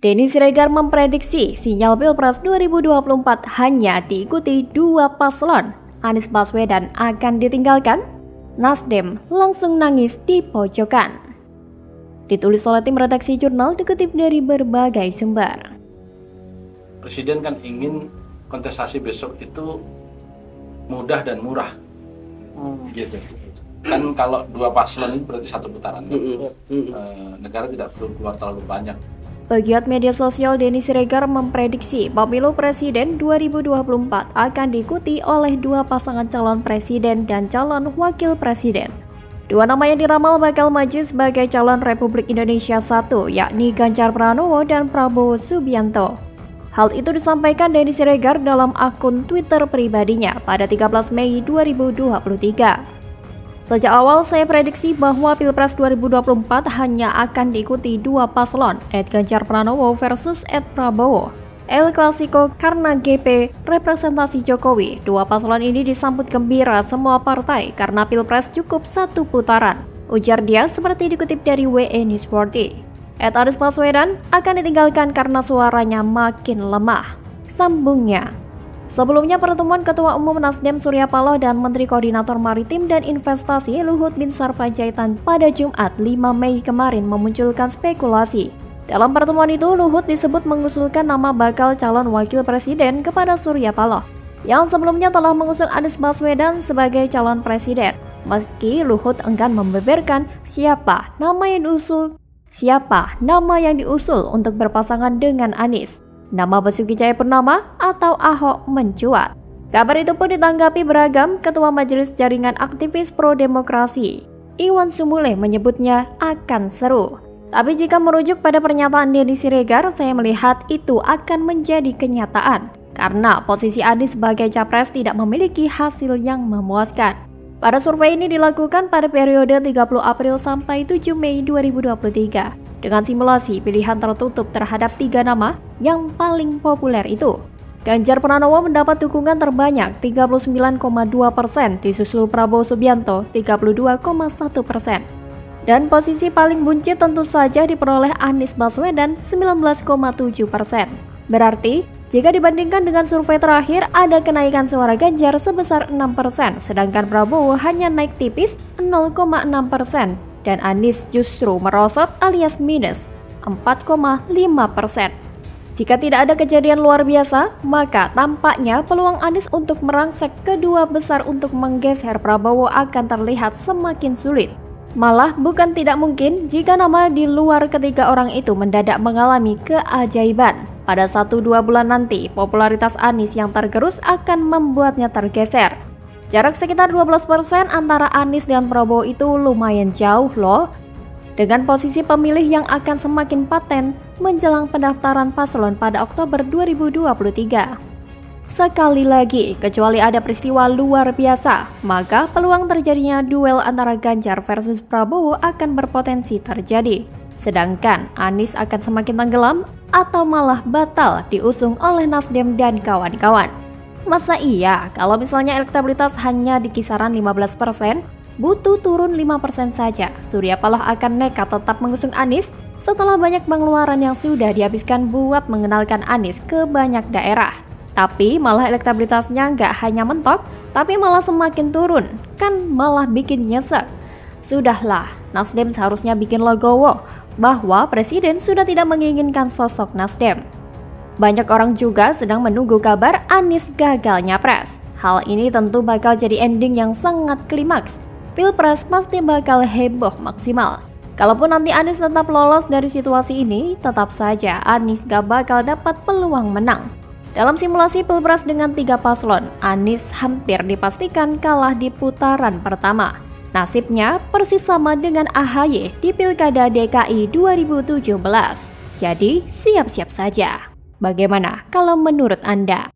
Denny Siregar memprediksi sinyal Pilpres 2024 hanya diikuti dua paslon. Anies Baswedan akan ditinggalkan, Nasdem langsung nangis di pojokan. Ditulis oleh tim redaksi jurnal dikutip dari berbagai sumber. Presiden kan ingin kontestasi besok itu mudah dan murah, gitu. Kan kalau dua paslon itu berarti satu putaran. Negara tidak perlu keluar terlalu banyak. Pegiat media sosial Denny Siregar memprediksi pemilu presiden 2024 akan diikuti oleh dua pasangan calon presiden dan calon wakil presiden. Dua nama yang diramal bakal maju sebagai calon Republik Indonesia I, yakni Ganjar Pranowo dan Prabowo Subianto. Hal itu disampaikan Denny Siregar dalam akun Twitter pribadinya pada 13 Mei 2023. Sejak awal saya prediksi bahwa Pilpres 2024 hanya akan diikuti dua paslon, Ganjar Pranowo versus Prabowo. El Clasico karena GP representasi Jokowi. Dua paslon ini disambut gembira semua partai karena Pilpres cukup satu putaran. Ujar dia seperti dikutip dari WE News 40. Anies Baswedan akan ditinggalkan karena suaranya makin lemah. Sambungnya. Sebelumnya pertemuan Ketua Umum Nasdem Surya Paloh dan Menteri Koordinator Maritim dan Investasi Luhut Binsar Panjaitan pada Jumat 5 Mei kemarin memunculkan spekulasi. Dalam pertemuan itu, Luhut disebut mengusulkan nama bakal calon wakil presiden kepada Surya Paloh, yang sebelumnya telah mengusung Anies Baswedan sebagai calon presiden. Meski Luhut enggan membeberkan siapa nama yang diusul untuk berpasangan dengan Anies. Nama Basuki Cahayapurnama atau Ahok mencuat. Kabar itu pun ditanggapi beragam. Ketua Majelis Jaringan Aktivis Pro Demokrasi, Iwan Sumule, menyebutnya akan seru. Tapi jika merujuk pada pernyataan Denny Siregar, saya melihat itu akan menjadi kenyataan. Karena posisi Anies sebagai capres tidak memiliki hasil yang memuaskan. Pada survei ini dilakukan pada periode 30 April sampai 7 Mei 2023. Dengan simulasi pilihan tertutup terhadap tiga nama yang paling populer itu. Ganjar Pranowo mendapat dukungan terbanyak 39,2%, disusul Prabowo Subianto 32,1%. Dan posisi paling buncit tentu saja diperoleh Anies Baswedan 19,7%. Berarti, jika dibandingkan dengan survei terakhir, ada kenaikan suara Ganjar sebesar 6%, sedangkan Prabowo hanya naik tipis 0,6%. Dan Anies justru merosot alias minus 4,5%. Jika tidak ada kejadian luar biasa, maka tampaknya peluang Anies untuk merangsek kedua besar untuk menggeser Prabowo akan terlihat semakin sulit. Malah bukan tidak mungkin jika nama di luar ketiga orang itu mendadak mengalami keajaiban. Pada 1-2 bulan nanti, popularitas Anies yang tergerus akan membuatnya tergeser. Jarak sekitar 12% antara Anies dan Prabowo itu lumayan jauh loh. Dengan posisi pemilih yang akan semakin paten menjelang pendaftaran paslon pada Oktober 2023. Sekali lagi, kecuali ada peristiwa luar biasa, maka peluang terjadinya duel antara Ganjar versus Prabowo akan berpotensi terjadi. Sedangkan Anies akan semakin tenggelam atau malah batal diusung oleh Nasdem dan kawan-kawan. Masa iya kalau misalnya elektabilitas hanya di kisaran 15%, butuh turun 5% saja, Surya Paloh akan nekat tetap mengusung Anies setelah banyak pengeluaran yang sudah dihabiskan buat mengenalkan Anies ke banyak daerah. Tapi malah elektabilitasnya nggak hanya mentok, tapi malah semakin turun, kan malah bikin nyesek. Sudahlah, Nasdem seharusnya bikin legowo bahwa Presiden sudah tidak menginginkan sosok Nasdem. Banyak orang juga sedang menunggu kabar Anies gagal nyapres. Hal ini tentu bakal jadi ending yang sangat klimaks. Pilpres pasti bakal heboh maksimal. Kalaupun nanti Anies tetap lolos dari situasi ini, tetap saja Anies gak bakal dapat peluang menang. Dalam simulasi Pilpres dengan 3 paslon, Anies hampir dipastikan kalah di putaran pertama. Nasibnya persis sama dengan AHY di Pilkada DKI 2017. Jadi siap-siap saja. Bagaimana kalau menurut Anda?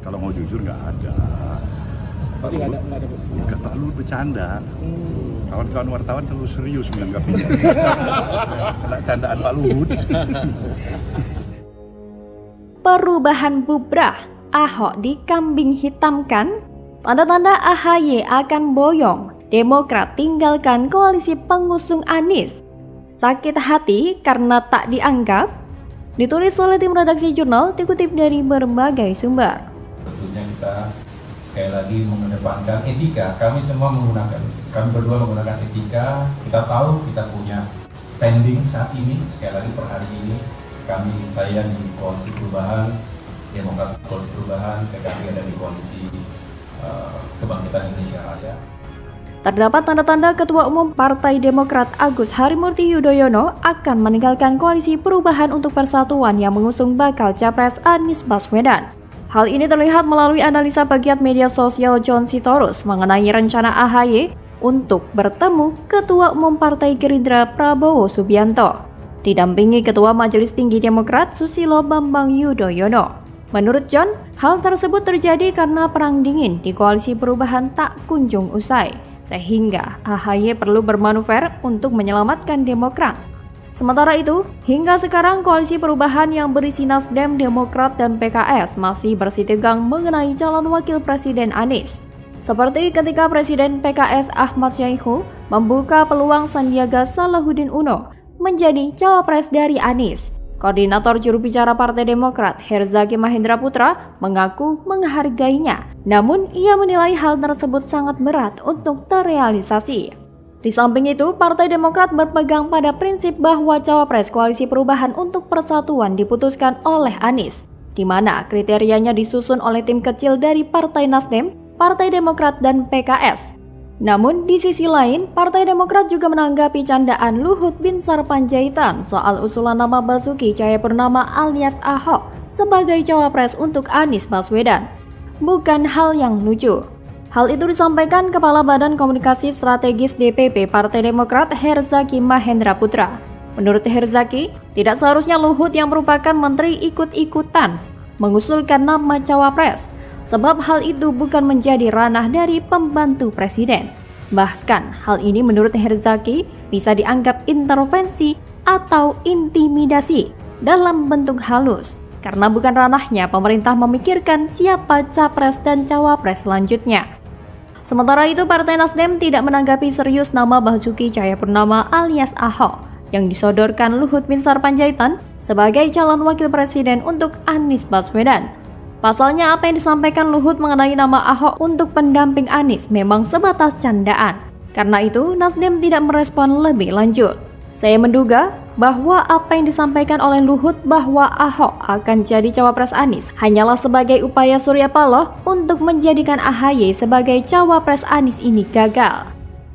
Kalau mau jujur nggak ada. Nggak terlalu bercanda. Kawan-kawan wartawan terlalu serius menanggapinya. Kena candaan Pak Luhut. Perubahan bubrah, Ahok dikambing hitamkan, tanda-tanda AHY akan boyong. Demokrat tinggalkan koalisi pengusung Anies. Sakit hati karena tak dianggap? Ditulis oleh tim redaksi jurnal, dikutip dari berbagai sumber. Tentunya kita sekali lagi mengedepankan etika. Kami berdua menggunakan etika. Kita tahu kita punya standing saat ini. Sekali lagi per hari ini saya di Koalisi Perubahan, Demokrat Koalisi Perubahan, PKB ada di Koalisi Kebangkitan Indonesia Raya. Terdapat tanda-tanda Ketua Umum Partai Demokrat Agus Harimurti Yudhoyono akan meninggalkan Koalisi Perubahan untuk Persatuan yang mengusung bakal Capres Anies Baswedan. Hal ini terlihat melalui analisa pegiat media sosial John Sitorus mengenai rencana AHY untuk bertemu Ketua Umum Partai Gerindra Prabowo Subianto, didampingi Ketua Majelis Tinggi Demokrat Susilo Bambang Yudhoyono. Menurut John, hal tersebut terjadi karena perang dingin di Koalisi Perubahan tak kunjung usai, sehingga AHY perlu bermanuver untuk menyelamatkan Demokrat. Sementara itu, hingga sekarang Koalisi Perubahan yang berisi Nasdem, Demokrat, dan PKS masih bersitegang mengenai calon wakil presiden Anies. Seperti ketika Presiden PKS Ahmad Syaihu membuka peluang Sandiaga Salahuddin Uno menjadi cawapres dari Anies. Koordinator juru bicara Partai Demokrat, Herzaki Mahendra Putra, mengaku menghargainya, namun ia menilai hal tersebut sangat berat untuk terrealisasi. Di samping itu, Partai Demokrat berpegang pada prinsip bahwa cawapres Koalisi Perubahan untuk Persatuan diputuskan oleh Anies, di mana kriterianya disusun oleh tim kecil dari Partai Nasdem, Partai Demokrat, dan PKS. Namun di sisi lain, Partai Demokrat juga menanggapi candaan Luhut Binsar Panjaitan soal usulan nama Basuki Cahayapurnama alias Ahok sebagai cawapres untuk Anies Baswedan. Bukan hal yang lucu. Hal itu disampaikan Kepala Badan Komunikasi Strategis DPP Partai Demokrat Herzaki Mahendra Putra. Menurut Herzaki, tidak seharusnya Luhut yang merupakan menteri ikut-ikutan mengusulkan nama cawapres, sebab hal itu bukan menjadi ranah dari pembantu presiden. Bahkan hal ini menurut Herzaki bisa dianggap intervensi atau intimidasi dalam bentuk halus, karena bukan ranahnya pemerintah memikirkan siapa capres dan cawapres selanjutnya. Sementara itu, Partai Nasdem tidak menanggapi serius nama Basuki Cahayapurnama alias Ahok yang disodorkan Luhut Binsar Panjaitan sebagai calon wakil presiden untuk Anies Baswedan. Pasalnya, apa yang disampaikan Luhut mengenai nama Ahok untuk pendamping Anies memang sebatas candaan. Karena itu, Nasdem tidak merespon lebih lanjut. Saya menduga bahwa apa yang disampaikan oleh Luhut bahwa Ahok akan jadi cawapres Anies hanyalah sebagai upaya Surya Paloh untuk menjadikan AHY sebagai cawapres Anies ini gagal.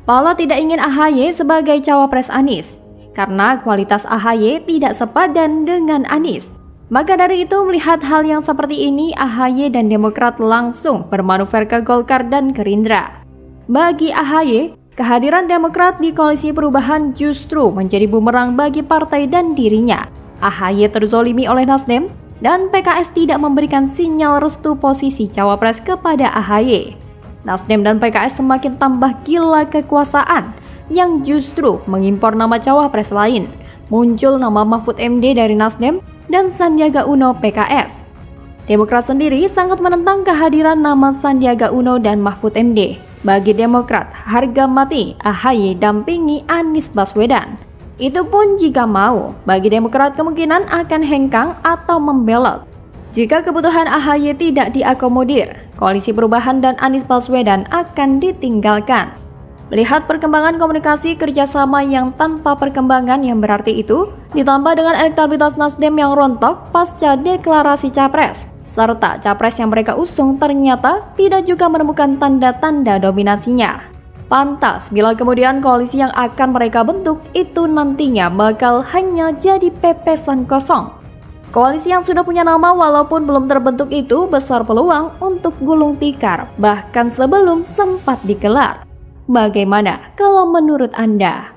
Paloh tidak ingin AHY sebagai cawapres Anies karena kualitas AHY tidak sepadan dengan Anies. Maka dari itu, melihat hal yang seperti ini, AHY dan Demokrat langsung bermanuver ke Golkar dan Gerindra. Bagi AHY, kehadiran Demokrat di Koalisi Perubahan justru menjadi bumerang bagi partai dan dirinya. AHY terzolimi oleh Nasdem dan PKS tidak memberikan sinyal restu posisi cawapres kepada AHY. Nasdem dan PKS semakin tambah gila kekuasaan yang justru mengimpor nama cawapres lain. Muncul nama Mahfud MD dari Nasdem dan Sandiaga Uno PKS. Demokrat sendiri sangat menentang kehadiran nama Sandiaga Uno dan Mahfud MD. Bagi Demokrat, harga mati AHY dampingi Anies Baswedan. Itu pun jika mau, bagi Demokrat kemungkinan akan hengkang atau membelot. Jika kebutuhan AHY tidak diakomodir, Koalisi Perubahan dan Anies Baswedan akan ditinggalkan. Melihat perkembangan komunikasi kerjasama yang tanpa perkembangan yang berarti itu, ditambah dengan elektabilitas Nasdem yang rontok pasca deklarasi capres, serta capres yang mereka usung ternyata tidak juga menemukan tanda-tanda dominasinya. Pantas bila kemudian koalisi yang akan mereka bentuk itu nantinya bakal hanya jadi pepesan kosong. Koalisi yang sudah punya nama walaupun belum terbentuk itu besar peluang untuk gulung tikar, bahkan sebelum sempat digelar. Bagaimana kalau menurut Anda?